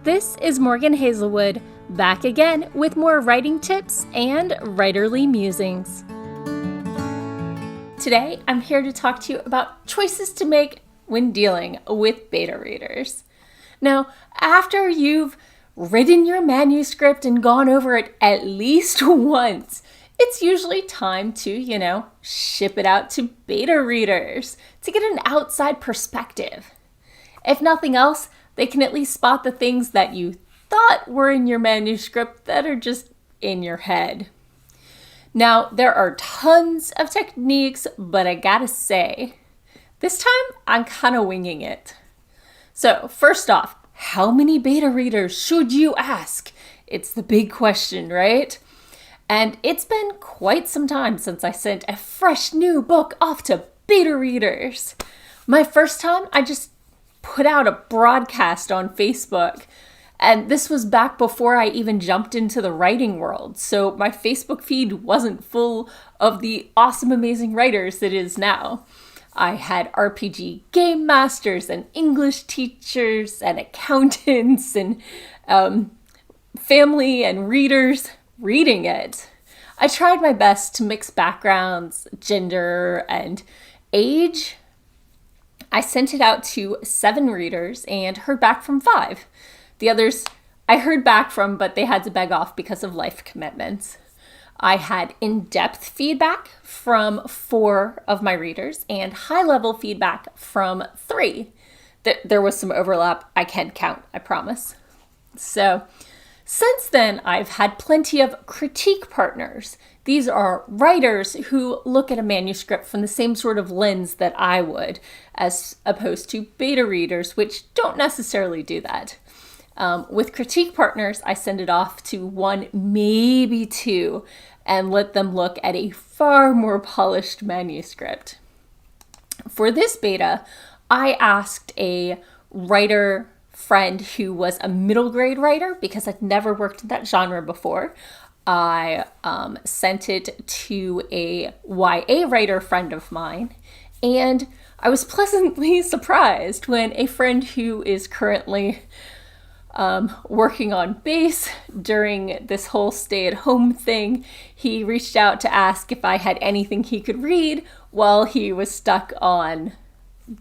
This is Morgan Hazelwood, back again with more writing tips and writerly musings. Today, I'm here to talk to you about choices to make when dealing with beta readers. Now, after you've written your manuscript and gone over it at least once, it's usually time to, ship it out to beta readers to get an outside perspective. If nothing else, they can at least spot the things that you thought were in your manuscript that are just in your head. Now, there are tons of techniques, but I gotta say, this time I'm kind of winging it. So, first off, how many beta readers should you ask? It's the big question, right? And it's been quite some time since I sent a fresh new book off to beta readers. My first time, I just put out a broadcast on Facebook. And this was back before I even jumped into the writing world. So my Facebook feed wasn't full of the awesome, amazing writers it is now. I had RPG game masters and English teachers and accountants and family and readers reading it. I tried my best to mix backgrounds, gender, and age. I sent it out to 7 readers and heard back from 5. The others I heard back from, but they had to beg off because of life commitments. I had in-depth feedback from 4 of my readers and high-level feedback from 3. There was some overlap. I can count, I promise. So, since then, I've had plenty of critique partners. These are writers who look at a manuscript from the same sort of lens that I would, as opposed to beta readers, which don't necessarily do that. With critique partners, I send it off to 1, maybe 2, and let them look at a far more polished manuscript. For this beta, I asked a writer friend who was a middle grade writer because I'd never worked in that genre before. I sent it to a YA writer friend of mine, and I was pleasantly surprised when a friend who is currently working on base during this whole stay-at-home thing, he reached out to ask if I had anything he could read while he was stuck on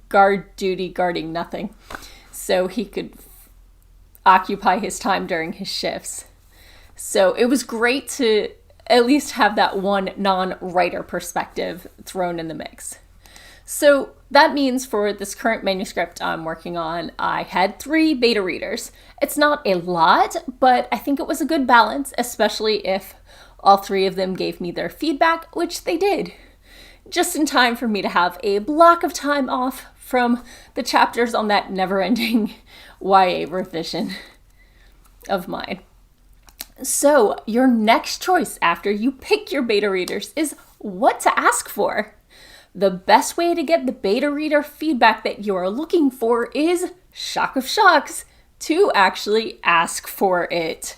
guard duty guarding nothing, so he could occupy his time during his shifts. So it was great to at least have that one non-writer perspective thrown in the mix. So that means for this current manuscript I'm working on, I had 3 beta readers. It's not a lot, but I think it was a good balance, especially if all 3 of them gave me their feedback, which they did. Just in time for me to have a block of time off from the chapters on that never-ending YA revision of mine. So your next choice after you pick your beta readers is what to ask for. The best way to get the beta reader feedback that you are looking for is, shock of shocks, to actually ask for it.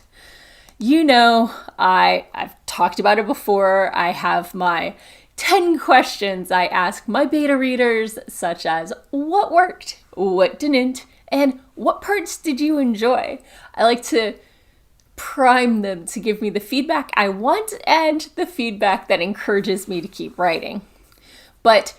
I've talked about it before. I have my 10 questions I ask my beta readers, such as what worked, what didn't, and what parts did you enjoy? I like to prime them to give me the feedback I want and the feedback that encourages me to keep writing. But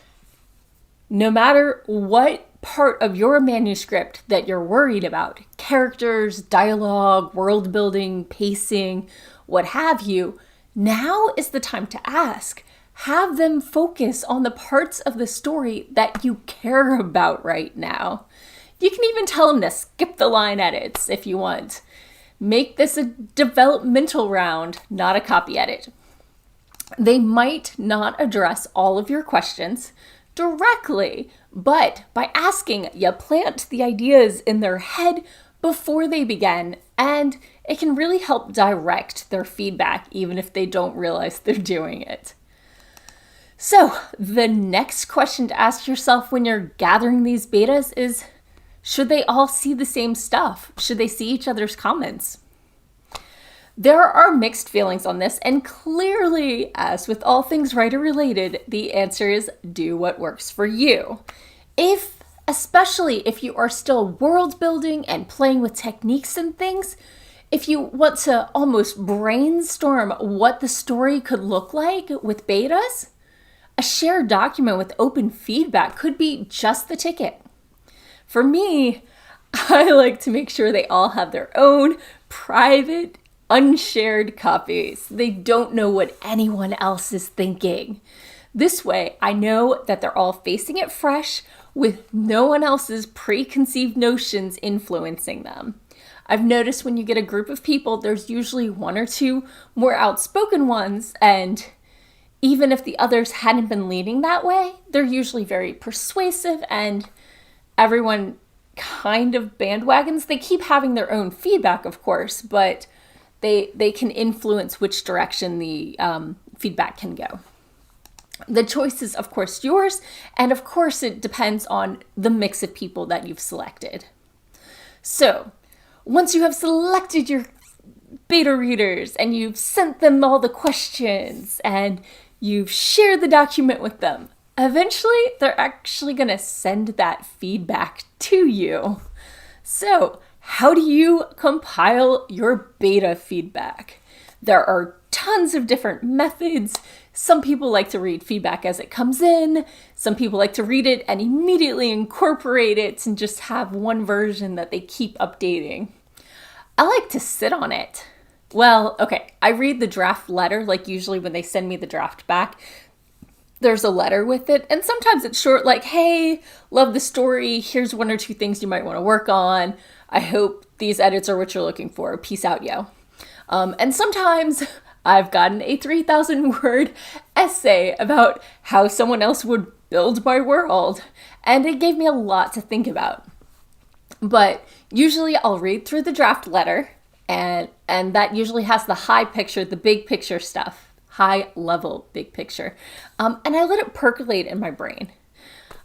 no matter what part of your manuscript that you're worried about, characters, dialogue, world building, pacing, what have you, now is the time to ask. Have them focus on the parts of the story that you care about right now. You can even tell them to skip the line edits if you want. Make this a developmental round, not a copy edit. They might not address all of your questions directly, but by asking, you plant the ideas in their head before they begin, and it can really help direct their feedback, even if they don't realize they're doing it. So, the next question to ask yourself when you're gathering these betas is, should they all see the same stuff? Should they see each other's comments? There are mixed feelings on this, and clearly, as with all things writer related, the answer is do what works for you. If especially if you are still world building and playing with techniques and things. If you want to almost brainstorm what the story could look like with betas, a shared document with open feedback could be just the ticket. For me, I like to make sure they all have their own private, unshared copies. They don't know what anyone else is thinking. This way, I know that they're all facing it fresh with no one else's preconceived notions influencing them. I've noticed when you get a group of people, there's usually one or two more outspoken ones, and even if the others hadn't been leading that way, they're usually very persuasive and everyone kind of bandwagons. They keep having their own feedback, of course, but they can influence which direction the feedback can go. The choice is, of course, yours, and of course, it depends on the mix of people that you've selected. So, once you have selected your beta readers and you've sent them all the questions and you've shared the document with them, eventually they're actually going to send that feedback to you. So, how do you compile your beta feedback? There are tons of different methods. Some people like to read feedback as it comes in. Some people like to read it and immediately incorporate it and just have one version that they keep updating. I like to sit on it. Well, okay, I read the draft letter, like usually when they send me the draft back, there's a letter with it. And sometimes it's short, like, hey, love the story. Here's one or two things you might want to work on. I hope these edits are what you're looking for. Peace out, yo. And sometimes I've gotten a 3,000 word essay about how someone else would build my world. And it gave me a lot to think about. But usually I'll read through the draft letter, and that usually has the high picture, the big picture stuff, high level big picture. And I let it percolate in my brain.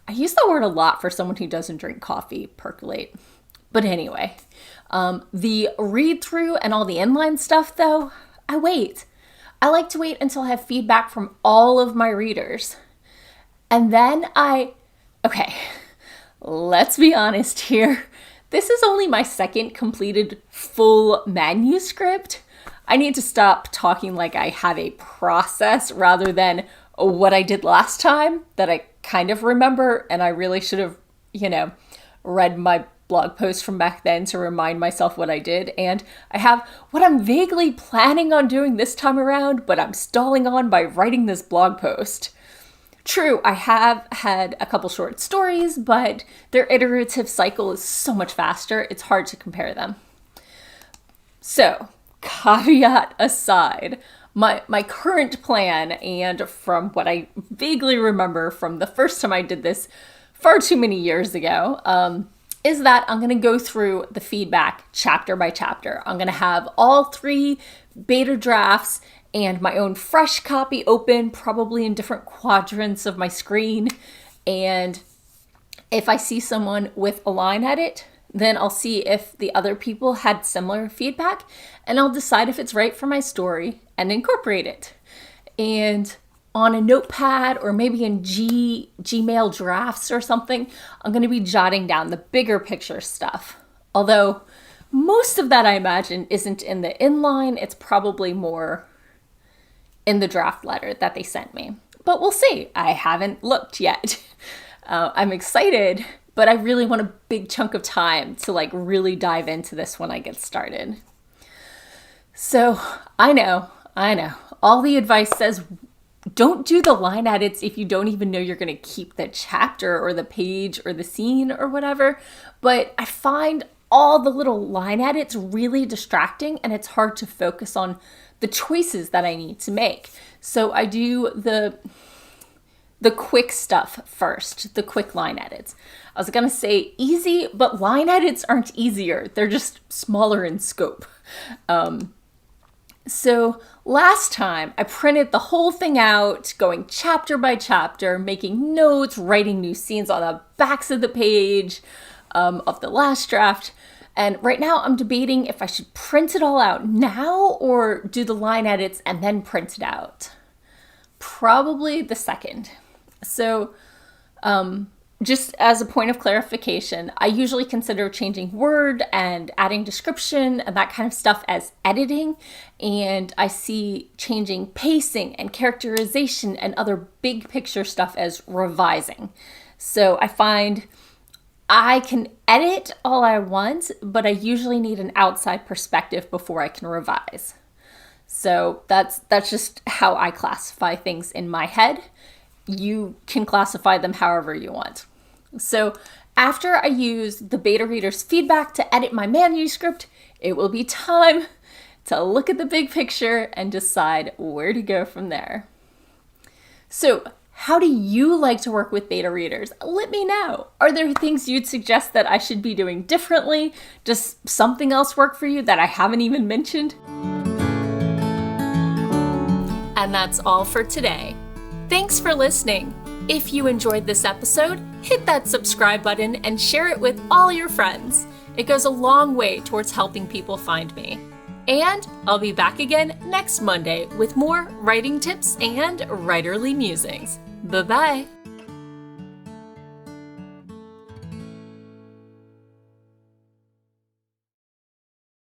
I use the word a lot for someone who doesn't drink coffee, percolate. But anyway, the read through and all the inline stuff though, I wait. I like to wait until I have feedback from all of my readers. And then okay, let's be honest here. This is only my second completed full manuscript. I need to stop talking like I have a process rather than what I did last time that I kind of remember, and I really should have, read my blog post from back then to remind myself what I did. And I have what I'm vaguely planning on doing this time around, but I'm stalling on by writing this blog post. True, I have had a couple short stories, but their iterative cycle is so much faster, it's hard to compare them. So, caveat aside, my current plan, and from what I vaguely remember from the first time I did this far too many years ago, is that I'm going to go through the feedback chapter by chapter. I'm going to have all 3 beta drafts and my own fresh copy open, probably in different quadrants of my screen. And if I see someone with a line edit, then I'll see if the other people had similar feedback, and I'll decide if it's right for my story and incorporate it. And on a notepad or maybe in Gmail drafts or something, I'm going to be jotting down the bigger picture stuff. Although most of that, I imagine, isn't in the inline. It's probably more in the draft letter that they sent me. But we'll see. I haven't looked yet. I'm excited, but I really want a big chunk of time to really dive into this when I get started. So I know, all the advice says don't do the line edits if you don't even know you're going to keep the chapter or the page or the scene or whatever. But I find all the little line edits really distracting, and it's hard to focus on the choices that I need to make. So I do the quick stuff first, the quick line edits. I was going to say easy, but line edits aren't easier. They're just smaller in scope. So last time I printed the whole thing out, going chapter by chapter, making notes, writing new scenes on the backs of the page of the last draft. And right now I'm debating if I should print it all out now or do the line edits and then print it out. Probably the second. So just as a point of clarification, I usually consider changing word and adding description and that kind of stuff as editing. And I see changing pacing and characterization and other big picture stuff as revising. So I find I can edit all I want, but I usually need an outside perspective before I can revise. So that's just how I classify things in my head. You can classify them however you want. So after I use the beta reader's feedback to edit my manuscript, it will be time to look at the big picture and decide where to go from there. So how do you like to work with beta readers? Let me know. Are there things you'd suggest that I should be doing differently? Does something else work for you that I haven't even mentioned? And that's all for today. Thanks for listening. If you enjoyed this episode, hit that subscribe button and share it with all your friends. It goes a long way towards helping people find me. And I'll be back again next Monday with more writing tips and writerly musings. Bye-bye.